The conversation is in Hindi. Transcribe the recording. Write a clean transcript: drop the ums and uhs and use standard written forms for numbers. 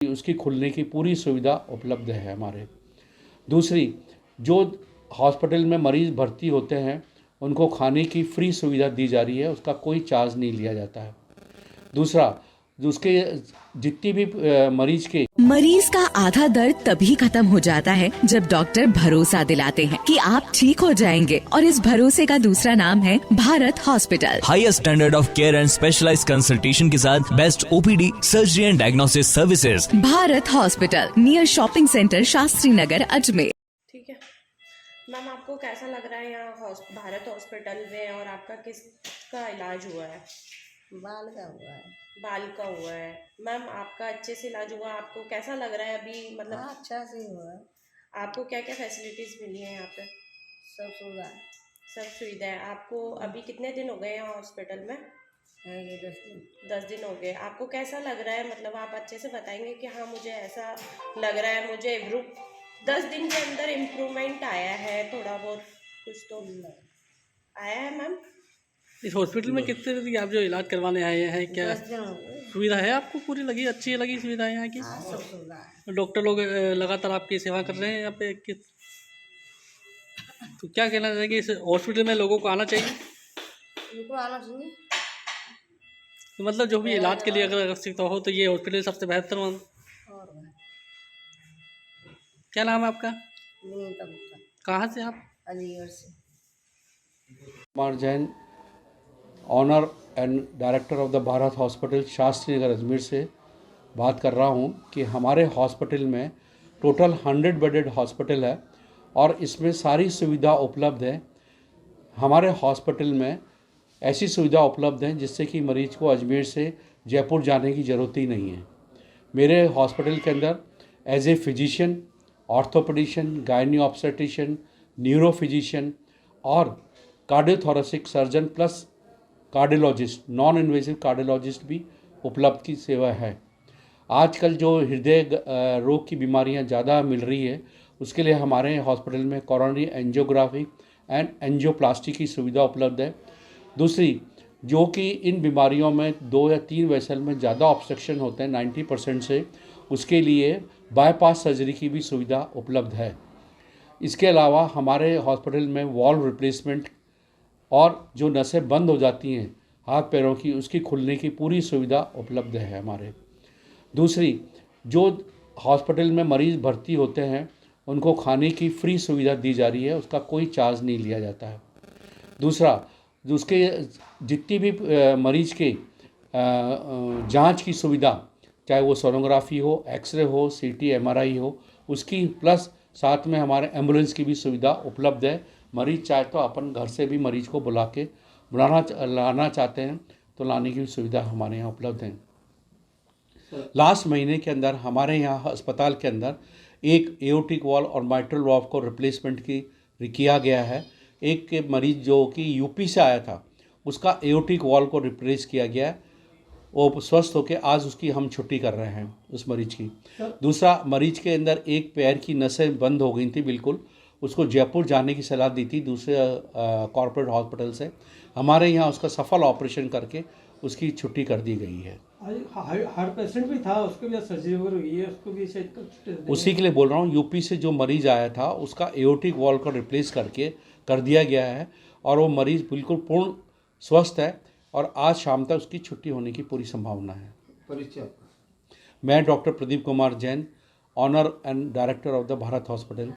उसकी खुलने की पूरी सुविधा उपलब्ध है हमारे। दूसरी, जो हॉस्पिटल में मरीज़ भर्ती होते हैं उनको खाने की फ्री सुविधा दी जा रही है, उसका कोई चार्ज नहीं लिया जाता है। दूसरा, उसके जितनी भी मरीज का आधा दर्द तभी खत्म हो जाता है जब डॉक्टर भरोसा दिलाते हैं कि आप ठीक हो जाएंगे, और इस भरोसे का दूसरा नाम है Bharat hospital. Highest standard of care and specialised consultation के साथ best OPD, surgery and diagnosis services. Bharat hospital, near shopping centre, Shastri Nagar, Ajmer. ठीक है मैम, आपको कैसा लग रहा है यहाँ भारत हॉस्पिटल में, और आपका किसका इलाज हुआ है? बाल का हुआ है। बाल का हुआ है। मैम आपका अच्छे से इलाज हुआ, आपको कैसा लग रहा है अभी? मतलब हाँ, अच्छा से हुआ है। आपको क्या क्या फैसिलिटीज़ मिली हैं यहाँ पे? सब सुविधा है। सब सुविधा है। आपको अभी कितने दिन हो गए यहाँ हॉस्पिटल में? है ये 10 दिन। 10 दिन हो गए। आपको कैसा लग रहा है? मतलब आप अच्छे से बताएंगे कि हाँ मुझे ऐसा लग रहा है, मुझे 10 दिन के अंदर इम्प्रूवमेंट आया है, थोड़ा बहुत कुछ तो आया है मैम? इस हॉस्पिटल में कितने दिन आप जो इलाज करवाने आए हैं, क्या 10 दिन हो गए। सुविधा है आपको? पूरी लगी, अच्छी लगी सुविधाएं यहाँ की? हाँ, सब सुविधा है। डॉक्टर लोग लगातार आपकी सेवा कर रहे हैं यहाँ पे तो क्या कहना चाहेंगे, इस हॉस्पिटल में लोगों को आना चाहिए? उनको आना चाहिए। तो मतलब जो भी इलाज के लिए अगर आवश्यकता हो तो ये हॉस्पिटल सबसे बेहतर मान। और क्या नाम है आपका? विनीता गुप्ता, कहाँ से आप? अलीगढ़ से। Kumar Jain, honour and director of the Bharat hospital, Shastri Nagar, Ajmer से बात कर रहा हूं कि हमारे हॉस्पिटल में टोटल 100 बेडेड हॉस्पिटल है और इसमें सारी सुविधा उपलब्ध है। हमारे हॉस्पिटल में ऐसी सुविधा उपलब्ध है जिससे कि मरीज को अजमेर से जयपुर जाने की ज़रूरत ही नहीं है। मेरे हॉस्पिटल के अंदर as a physician, orthopedician, gynae obstetrician, neuro physician और cardiothoracic surgeon plus cardiologist, non invasive cardiologist भी उपलब्ध की सेवा है। आजकल जो हृदय रोग की बीमारियां ज़्यादा मिल रही है उसके लिए हमारे हॉस्पिटल में कोरोनरी एंजियोग्राफी एंड एंजियोप्लास्टी की सुविधा उपलब्ध है। दूसरी, जो कि इन बीमारियों में 2 या 3 वेसल में ज़्यादा ऑब्स्ट्रक्शन होते हैं 90% से, उसके लिए बाईपास सर्जरी की भी सुविधा उपलब्ध है। इसके अलावा हमारे हॉस्पिटल में वॉल्व रिप्लेसमेंट और जो नसें बंद हो जाती हैं हाथ पैरों की, उसकी खुलने की पूरी सुविधा उपलब्ध है हमारे। दूसरी, जो हॉस्पिटल में मरीज़ भर्ती होते हैं उनको खाने की फ्री सुविधा दी जा रही है, उसका कोई चार्ज नहीं लिया जाता है। दूसरा, उसके जितनी भी मरीज़ के जांच की सुविधा, चाहे वो सोनोग्राफी हो, एक्सरे हो, सीटी, एमआरआई हो, उसकी प्लस साथ में हमारे एम्बुलेंस की भी सुविधा उपलब्ध है। मरीज़ चाहे तो अपन घर से भी मरीज़ को बुला के लाना चाहते हैं तो लाने की सुविधा हमारे यहाँ उपलब्ध है। लास्ट महीने के अंदर हमारे यहाँ अस्पताल के अंदर एक एओर्टिक वॉल्व और माइट्रल वॉल्व को रिप्लेसमेंट किया गया है। एक मरीज़ जो कि यूपी से आया था उसका एओर्टिक वॉल्व को रिप्लेस किया गया है, वो स्वस्थ होकर आज उसकी हम छुट्टी कर रहे हैं उस मरीज़ की। दूसरा, मरीज़ के अंदर एक पैर की नसें बंद हो गई थी बिल्कुल, उसको जयपुर जाने की सलाह दी थी दूसरे कॉर्पोरेट हॉस्पिटल से। हमारे यहाँ उसका सफल ऑपरेशन करके उसकी छुट्टी कर दी गई है। हार्ट पेशेंट भी था, उसको भी सर्जरी वगैरह हुई है, उसको भी शायद उसी के लिए बोल रहा हूँ, यूपी से जो मरीज़ आया था उसका एओर्टिक वॉल्व को रिप्लेस कर दिया गया है और वो मरीज़ बिल्कुल पूर्ण स्वस्थ है और आज शाम तक उसकी छुट्टी होने की पूरी संभावना है। परिचय, मैं doctor Pradeep Kumar Jain, honour and director of the Bharat hospital,